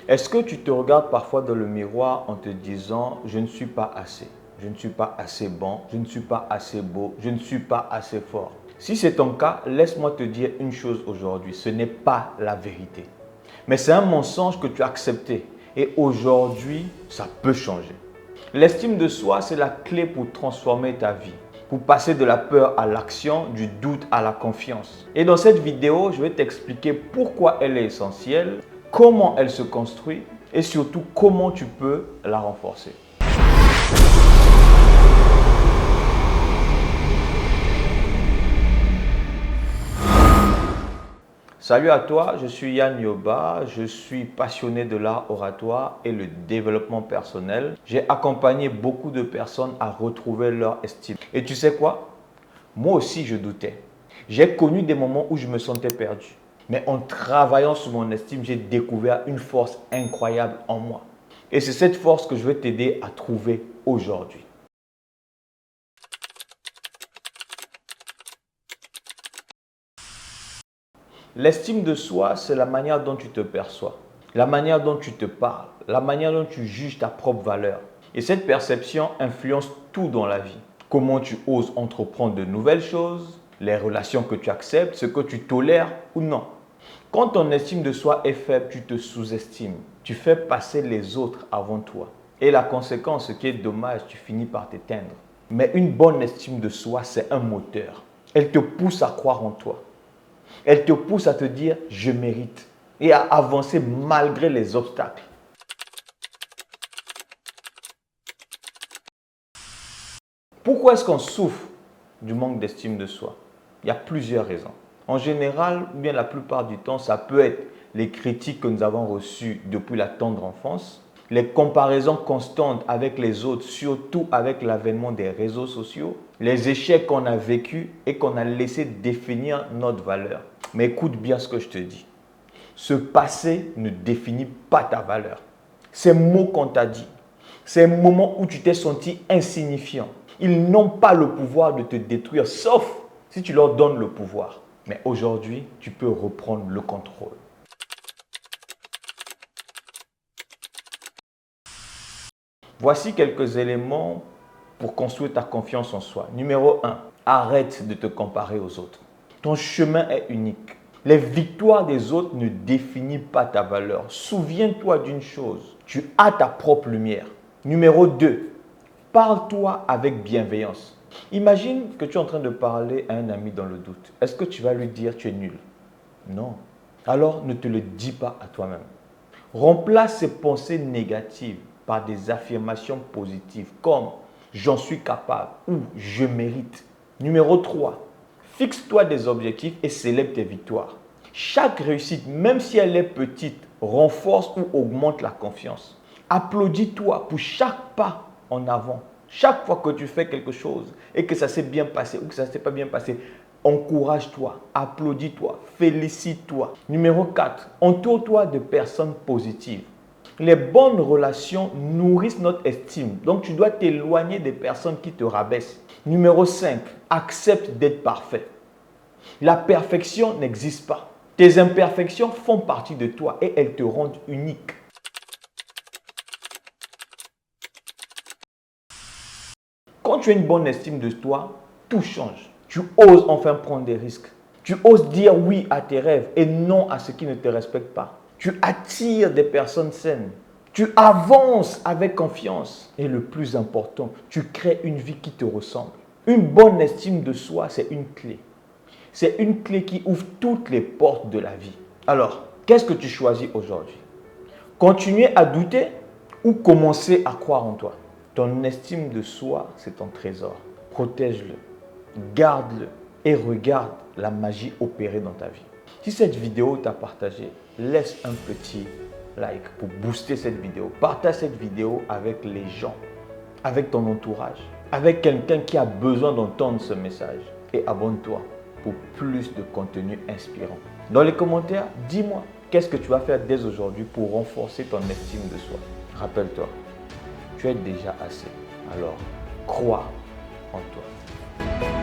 Est-ce que tu te regardes parfois dans le miroir en te disant « je ne suis pas assez, je ne suis pas assez bon, je ne suis pas assez beau, je ne suis pas assez fort ». Si c'est ton cas, laisse-moi te dire une chose aujourd'hui, ce n'est pas la vérité. Mais c'est un mensonge que tu as accepté et aujourd'hui, ça peut changer. L'estime de soi, c'est la clé pour transformer ta vie, pour passer de la peur à l'action, du doute à la confiance. Et dans cette vidéo, je vais t'expliquer pourquoi elle est essentielle, comment elle se construit et surtout comment tu peux la renforcer. Salut à toi, je suis Yann Yoba, je suis passionné de l'art oratoire et le développement personnel. J'ai accompagné beaucoup de personnes à retrouver leur estime. Et tu sais quoi? Moi aussi je doutais. J'ai connu des moments où je me sentais perdu. Mais en travaillant sur mon estime, j'ai découvert une force incroyable en moi. Et c'est cette force que je vais t'aider à trouver aujourd'hui. L'estime de soi, c'est la manière dont tu te perçois, la manière dont tu te parles, la manière dont tu juges ta propre valeur. Et cette perception influence tout dans la vie. Comment tu oses entreprendre de nouvelles choses, les relations que tu acceptes, ce que tu tolères ou non. Quand ton estime de soi est faible, tu te sous-estimes. Tu fais passer les autres avant toi. Et la conséquence, ce qui est dommage, tu finis par t'éteindre. Mais une bonne estime de soi, c'est un moteur. Elle te pousse à croire en toi. Elle te pousse à te dire « je mérite » et à avancer malgré les obstacles. Pourquoi est-ce qu'on souffre du manque d'estime de soi? Il y a plusieurs raisons. En général, ou bien la plupart du temps, ça peut être les critiques que nous avons reçues depuis la tendre enfance, les comparaisons constantes avec les autres, surtout avec l'avènement des réseaux sociaux, les échecs qu'on a vécus et qu'on a laissé définir notre valeur. Mais écoute bien ce que je te dis. Ce passé ne définit pas ta valeur. Ces mots qu'on t'a dit, ces moments où tu t'es senti insignifiant, ils n'ont pas le pouvoir de te détruire, sauf si tu leur donnes le pouvoir. Mais aujourd'hui, tu peux reprendre le contrôle. Voici quelques éléments pour construire ta confiance en soi. Numéro 1, arrête de te comparer aux autres. Ton chemin est unique. Les victoires des autres ne définissent pas ta valeur. Souviens-toi d'une chose, tu as ta propre lumière. Numéro 2, parle-toi avec bienveillance. Imagine que tu es en train de parler à un ami dans le doute. Est-ce que tu vas lui dire tu es nul? Non. Alors ne te le dis pas à toi-même. Remplace ces pensées négatives par des affirmations positives comme « j'en suis capable » ou « je mérite ». Numéro 3, fixe-toi des objectifs et célèbre tes victoires. Chaque réussite, même si elle est petite, renforce ou augmente la confiance. Applaudis-toi pour chaque pas en avant. Chaque fois que tu fais quelque chose et que ça s'est bien passé ou que ça ne s'est pas bien passé, encourage-toi, applaudis-toi, félicite-toi. Numéro 4, entoure-toi de personnes positives. Les bonnes relations nourrissent notre estime. Donc, tu dois t'éloigner des personnes qui te rabaissent. Numéro 5, accepte d'être parfait. La perfection n'existe pas. Tes imperfections font partie de toi et elles te rendent unique. Quand tu as une bonne estime de toi, tout change. Tu oses enfin prendre des risques. Tu oses dire oui à tes rêves et non à ceux qui ne te respectent pas. Tu attires des personnes saines. Tu avances avec confiance. Et le plus important, tu crées une vie qui te ressemble. Une bonne estime de soi, c'est une clé. C'est une clé qui ouvre toutes les portes de la vie. Alors, qu'est-ce que tu choisis aujourd'hui? Continuer à douter ou commencer à croire en toi? Ton estime de soi, c'est ton trésor. Protège-le, garde-le et regarde la magie opérer dans ta vie. Si cette vidéo t'a partagé, laisse un petit like pour booster cette vidéo. Partage cette vidéo avec les gens, avec ton entourage, avec quelqu'un qui a besoin d'entendre ce message. Et abonne-toi pour plus de contenu inspirant. Dans les commentaires, dis-moi qu'est-ce que tu vas faire dès aujourd'hui pour renforcer ton estime de soi. Rappelle-toi, tu es déjà assez. Alors, crois en toi.